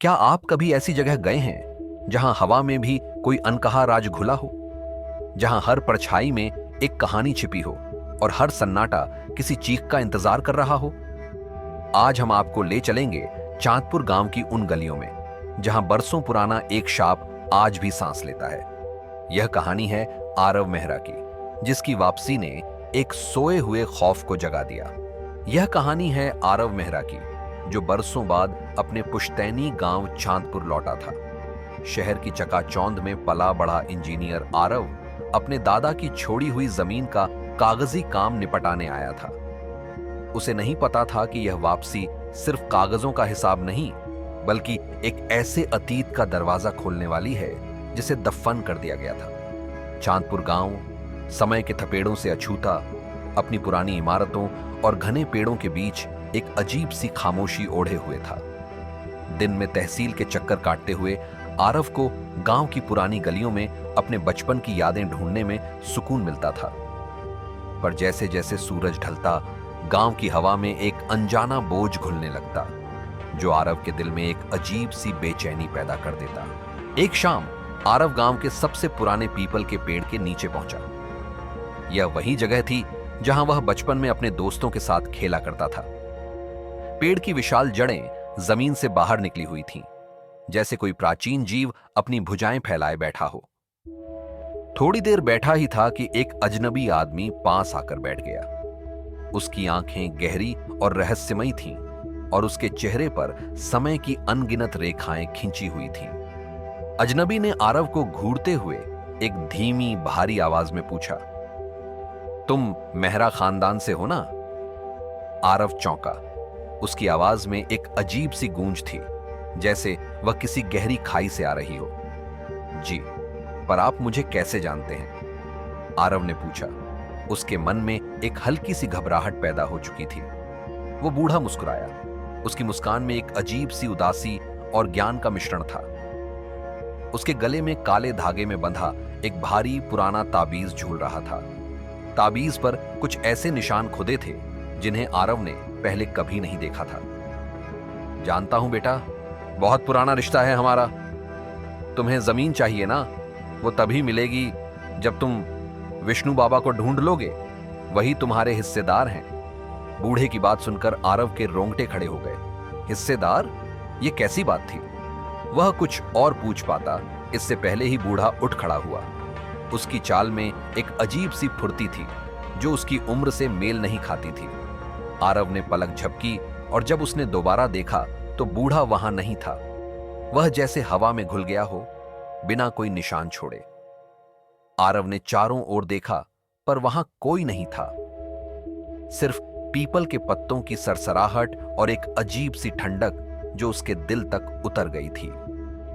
क्या आप कभी ऐसी जगह गए हैं जहां हवा में भी कोई अनकहा राज घुला हो, जहां हर परछाई में एक कहानी छिपी हो और हर सन्नाटा किसी चीख का इंतजार कर रहा हो? आज हम आपको ले चलेंगे चांदपुर गांव की उन गलियों में जहां बरसों पुराना एक शाप आज भी सांस लेता है। यह कहानी है आरव मेहरा की, जिसकी वापसी ने एक सोए हुए खौफ को जगा दिया। यह कहानी है आरव मेहरा की, जो बरसों बाद अपने पुश्तैनी गांव चांदपुर लौटा था। शहर की चकाचौंध में पला बड़ा इंजीनियर आरव अपने दादा की छोड़ी हुई जमीन का कागजी काम निपटाने आया था। उसे नहीं पता था कि यह वापसी सिर्फ कागजों का हिसाब नहीं, बल्कि एक ऐसे अतीत का दरवाजा खोलने वाली है जिसे दफन कर दिया गया था। चांदपुर गांव समय के थपेड़ों से अछूता, अपनी पुरानी इमारतों और घने पेड़ों के बीच एक अजीब सी खामोशी ओढ़े हुए था। दिन में तहसील के चक्कर काटते हुए आरव को गांव की पुरानी गलियों में अपने बचपन की यादें ढूंढने में सुकून मिलता था। पर जैसे जैसे सूरज ढलता, गांव की हवा में एक अनजाना बोझ घुलने लगता, जो आरव के दिल में एक अजीब सी बेचैनी पैदा कर देता। एक शाम आरव गांव के सबसे पुराने पीपल के पेड़ के नीचे पहुंचा। यह वही जगह थी जहां वह बचपन में अपने दोस्तों के साथ खेला करता था। पेड़ की विशाल जड़ें जमीन से बाहर निकली हुई थीं, जैसे कोई प्राचीन जीव अपनी भुजाएं फैलाए बैठा हो। थोड़ी देर बैठा ही था कि एक अजनबी आदमी पास आकर बैठ गया। उसकी आंखें गहरी और रहस्यमयी थीं और उसके चेहरे पर समय की अनगिनत रेखाएं खिंची हुई थीं। अजनबी ने आरव को घूरते हुए एक धीमी भारी आवाज में पूछा, तुम मेहरा खानदान से हो ना? आरव चौंका। उसकी आवाज में एक अजीब सी गूंज थी, जैसे वह किसी गहरी खाई से आ रही हो। जी, पर आप मुझे कैसे जानते हैं? आरव ने पूछा। उसके मन में एक हल्की सी घबराहट पैदा हो चुकी थी। वो बूढ़ा मुस्कुराया। उसकी मुस्कान में एक अजीब सी उदासी और ज्ञान का मिश्रण था। उसके गले में काले धागे में बंधा एक भारी पुराना ताबीज झूल रहा था। ताबीज पर कुछ ऐसे निशान खुदे थे जिन्हें आरव ने पहले कभी नहीं देखा था। जानता हूं बेटा, बहुत पुराना रिश्ता है हमारा। तुम्हें जमीन चाहिए ना? वो तभी मिलेगी जब तुम विष्णु बाबा को ढूंढ लोगे। वही तुम्हारे हिस्सेदार हैं। बूढ़े की बात सुनकर आरव के रोंगटे खड़े हो गए। हिस्सेदार? ये कैसी बात थी? वह कुछ और पूछ पाता, इससे पहले ही बूढ़ा उठ खड़ा हुआ। उसकी चाल में एक अजीब सी फुर्ती थी जो उसकी उम्र से मेल नहीं खाती थी। आरव ने पलक झपकी और जब उसने दोबारा देखा तो बूढ़ा वहां नहीं था। वह जैसे हवा में घुल गया हो, बिना कोई निशान छोड़े। आरव ने चारों ओर देखा, पर वहां कोई नहीं था। सिर्फ पीपल के पत्तों की सरसराहट और एक अजीब सी ठंडक जो उसके दिल तक उतर गई थी।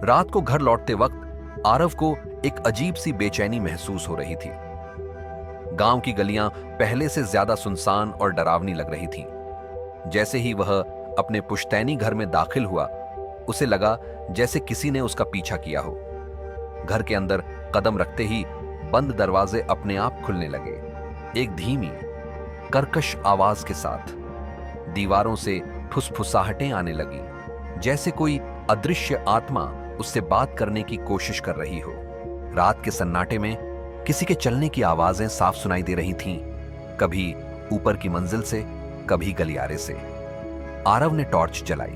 रात को घर लौटते वक्त आरव को एक अजीब सी बेचैनी महसूस हो रही थी। गांव की गलियां पहले से ज्यादा सुनसान और डरावनी लग रही थीं। जैसे ही वह अपने पुश्तैनी घर में दाखिल हुआ, उसे लगा जैसे किसी ने उसका पीछा किया हो। घर के अंदर कदम रखते ही बंद दरवाजे अपने आप खुलने लगे। एक धीमी, कर्कश आवाज के साथ दीवारों से फुसफुसाहटें आने लगी, जैसे कोई अदृश्य आत्मा उससे बात करने की कोशिश कर रही हो। रात के सन्नाटे में किसी के चलने की आवाजें साफ सुनाई दे रही थीं, कभी ऊपर की मंजिल से, कभी गलियारे से। आरव ने टॉर्च जलाई,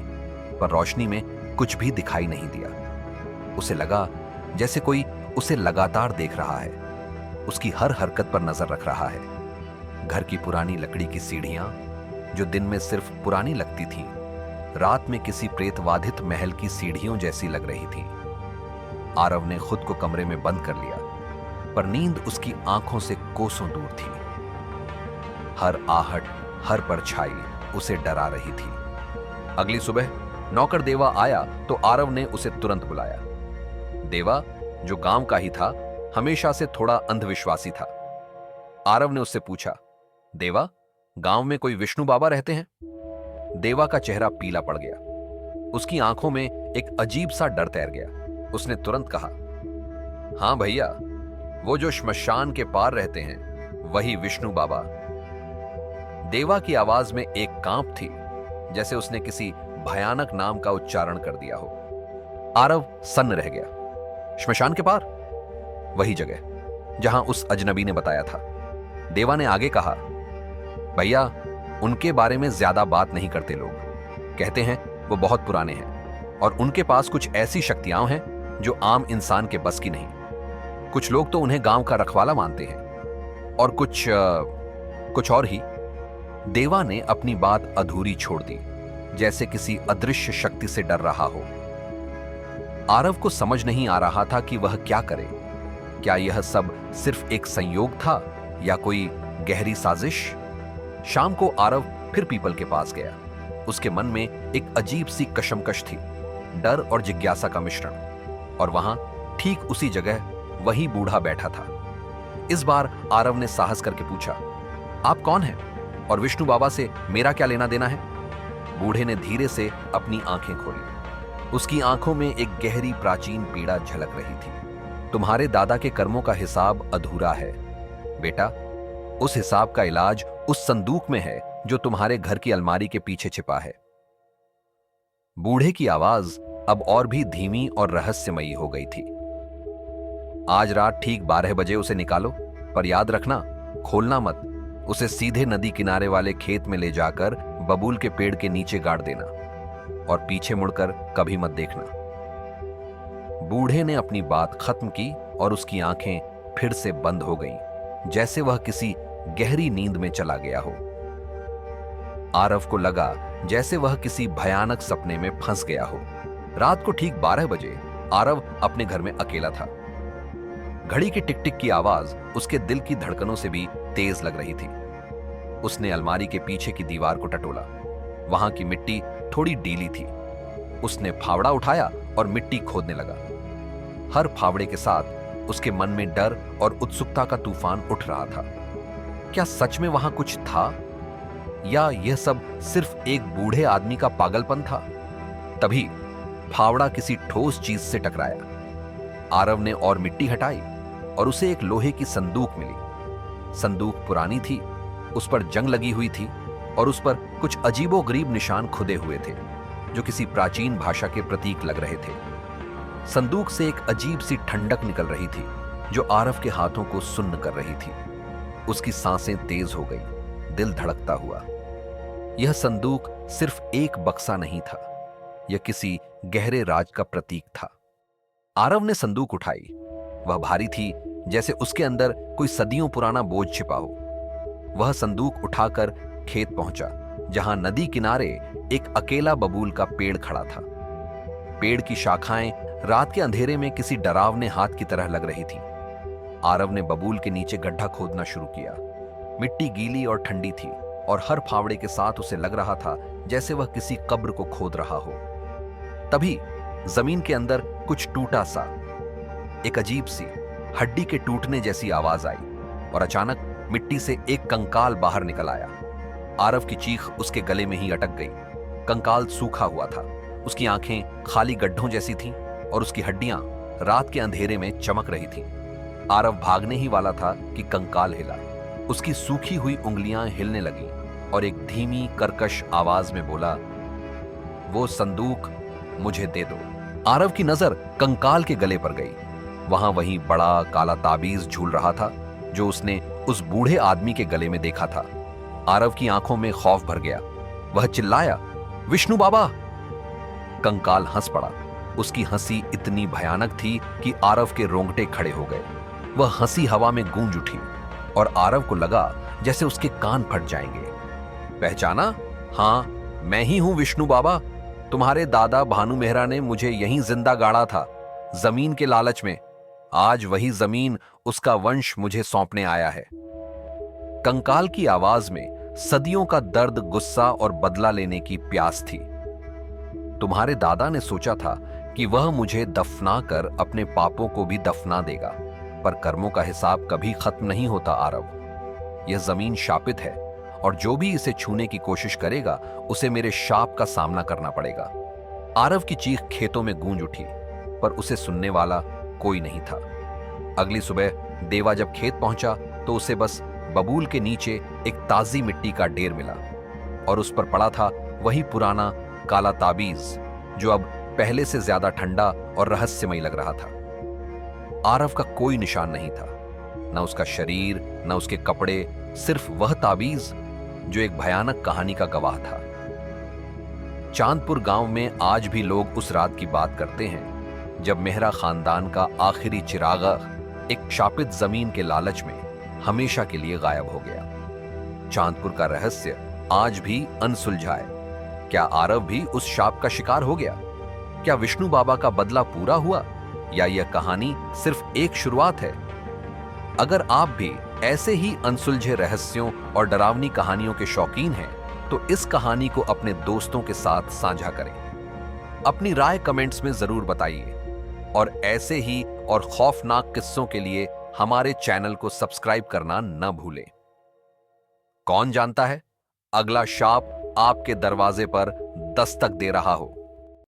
पर रोशनी में कुछ भी दिखाई नहीं दिया। उसे लगा जैसे कोई उसे लगातार देख रहा है, उसकी हर हरकत पर नजर रख रहा है। घर की पुरानी लकड़ी की सीढ़ियां, जो दिन में सिर्फ पुरानी लगती थीं, रात में किसी प्रेतवाधित महल की सीढ़ियों जैसी लग रही थीं। आरव ने खुद को कमरे में बंद कर लिया, पर नींद उसकी आंखों से कोसों दूर थी। हर आहट, हर परछाई उसे डरा रही थी। अगली सुबह नौकर देवा आया तो आरव ने उसे तुरंत बुलाया। देवा, जो गांव का ही था, हमेशा से थोड़ा अंधविश्वासी था। आरव ने उससे पूछा, देवा, गांव में कोई विष्णु बाबा रहते हैं? देवा का चेहरा पीला पड़ गया। उसकी आंखों में एक अजीब सा डर तैर गया। उसने तुरंत कहा, हां भैया, वो जो श्मशान के पार रहते हैं, वही विष्णु बाबा। देवा की आवाज में एक कांप थी, जैसे उसने किसी भयानक नाम का उच्चारण कर दिया हो। आरव सन्न रह गया। श्मशान के पार? वही जगह जहां उस अजनबी ने बताया था। देवा ने आगे कहा, भैया उनके बारे में ज्यादा बात नहीं करते लोग। कहते हैं वो बहुत पुराने हैं और उनके पास कुछ ऐसी शक्तियां हैं जो आम इंसान के बस की नहीं। कुछ लोग तो उन्हें गांव का रखवाला मानते हैं और कुछ और ही। देवा ने अपनी बात अधूरी छोड़ दी, जैसे किसी अदृश्य शक्ति से डर रहा हो। आरव को समझ नहीं आ रहा था कि वह क्या करे। क्या यह सब सिर्फ एक संयोग था या कोई गहरी साजिश? शाम को आरव फिर पीपल के पास गया। उसके मन में एक अजीब सी कशमकश थी, डर और जिज्ञासा का मिश्रण। और वहां ठीक उसी जगह वही बूढ़ा बैठा था। इस बार आरव ने साहस करके पूछा, आप कौन हैं और विष्णु बाबा से मेरा क्या लेना देना है? बूढ़े ने धीरे से अपनी आंखें खोली। उसकी आंखों में एक गहरी प्राचीन पीड़ा झलक रही थी। तुम्हारे दादा के कर्मों का हिसाब अधूरा है बेटा। उस हिसाब का इलाज उस संदूक में है जो तुम्हारे घर की अलमारी के पीछे छिपा है। बूढ़े की आवाज अब और भी धीमी और रहस्यमयी हो गई थी। आज रात ठीक 12 बजे उसे निकालो, पर याद रखना खोलना मत। उसे सीधे नदी किनारे वाले खेत में ले जाकर बबूल के पेड़ के नीचे गाड़ देना और पीछे मुड़कर कभी मत देखना। बूढ़े ने अपनी बात खत्म की और उसकी आंखें फिर से बंद हो गईं, जैसे वह किसी गहरी नींद में चला गया हो। आरव को लगा जैसे वह किसी भयानक सपने में फंस गया हो। रात को ठीक 12 बजे आरव अपने घर में अकेला था। घड़ी की टिक टिक की आवाज उसके दिल की धड़कनों से भी तेज लग रही थी। उसने अलमारी के पीछे की दीवार को टटोला। वहां की मिट्टी थोड़ी डीली थी। उसने फावड़ा उठाया और मिट्टी खोदने लगा। हर फावड़े के साथ उसके मन में डर और उत्सुकता का तूफान उठ रहा था। क्या सच में वहां कुछ था या यह सब सिर्फ एक बूढ़े आदमी का पागलपन था? तभी फावड़ा किसी ठोस चीज से टकराया। आरव ने और मिट्टी हटाई और उसे एक लोहे की संदूक मिली। संदूक पुरानी थी, उस पर जंग लगी हुई थी और उस पर कुछ अजीबोगरीब निशान खुदे हुए थे जो किसी प्राचीन भाषा के प्रतीक लग रहे थे। संदूक से एक अजीब सी ठंडक निकल रही थी जो आरव के हाथों को सुन्न कर रही थी। उसकी सांसें तेज हो गई, दिल धड़कता हुआ। यह संदूक सिर्फ एक बक्सा नहीं था, यह किसी गहरे राज का प्रतीक था। आरव ने संदूक उठाई। वह भारी थी, जैसे उसके अंदर कोई सदियों पुराना बोझ छिपा हो। वह संदूक उठाकर खेत पहुंचा, जहां नदी किनारे एक अकेला बबूल का पेड़ खड़ा था। पेड़ की शाखाएं रात के अंधेरे में किसी डरावने हाथ की तरह लग रही थी। आरव ने बबूल के नीचे गड्ढा खोदना शुरू किया। मिट्टी गीली और ठंडी थी और हर फावड़े के साथ उसे लग रहा था जैसे वह किसी कब्र को खोद रहा हो। तभी जमीन के अंदर कुछ टूटा सा, एक अजीब सी हड्डी के टूटने जैसी आवाज आई और अचानक मिट्टी से एक कंकाल बाहर निकल आया। आरव की चीख उसके गले में ही अटक गई। कंकाल सूखा हुआ था, उसकी आंखें खाली गड्ढों जैसी थीं और उसकी हड्डियां रात के अंधेरे में चमक रही थीं। आरव भागने ही वाला था कि कंकाल हिला। उसकी सूखी हुई उंगलियां हिलने लगी और एक धीमी कर्कश आवाज में बोला, वो संदूक मुझे दे दो। आरव की नजर कंकाल के गले पर गई। वहां वही बड़ा काला ताबीज झूल रहा था जो उसने उस बूढ़े आदमी के गले में देखा था। आरव की आंखों में खौफ भर गया। वह चिल्लाया, विष्णु बाबा! कंकाल हंस पड़ा। उसकी हंसी इतनी भयानक थी कि आरव के रोंगटे खड़े हो गए। वह हंसी हवा में गूंज उठी और आरव को लगा जैसे उसके कान फट जाएंगे। पहचाना? हाँ, मैं ही हूं विष्णु बाबा। तुम्हारे दादा भानु मेहरा ने मुझे यहीं जिंदा गाड़ा था, जमीन के लालच में। आज वही जमीन उसका वंश मुझे सौंपने आया है। कंकाल की आवाज में सदियों का दर्द, गुस्सा और बदला लेने की प्यास थी। तुम्हारे दादा ने सोचा था कि वह मुझे दफना कर अपने पापों को भी दफना देगा, पर कर्मों का हिसाब कभी खत्म नहीं होता आरव। यह जमीन शापित है और जो भी इसे छूने की कोशिश करेगा उसे मेरे शाप का सामना करना पड़ेगा। आरव की चीख खेतों में गूंज उठी, पर उसे सुनने वाला कोई नहीं था। अगली सुबह देवा जब खेत पहुंचा तो उसे बस बबूल के नीचे एक ताजी मिट्टी का ढेर मिला और उस पर पड़ा था वही पुराना काला ताबीज जो अब पहले से ज्यादा ठंडा और रहस्यमय लग रहा था। आरव का कोई निशान नहीं था, न उसका शरीर, न उसके कपड़े, सिर्फ वह ताबीज जो एक भयानक कहानी का गवाह था। चांदपुर गांव में आज भी लोग उस रात की बात करते हैं जब मेहरा खानदान का आखिरी चिरागा एक शापित जमीन के लालच में हमेशा के लिए गायब हो गया। चांदपुर का रहस्य आज भी अनसुलझा है। क्या आरव भी उस शाप का शिकार हो गया? क्या विष्णु बाबा का बदला पूरा हुआ, या यह कहानी सिर्फ एक शुरुआत है? अगर आप भी ऐसे ही अनसुलझे रहस्यों और डरावनी कहानियों के शौकीन हैं, तो इस कहानी को अपने दोस्तों के साथ साझा करें। अपनी राय कमेंट्स में जरूर बताइए और ऐसे ही और खौफनाक किस्सों के लिए हमारे चैनल को सब्सक्राइब करना न भूलें। कौन जानता है, अगला शाप आपके दरवाजे पर दस्तक दे रहा हो।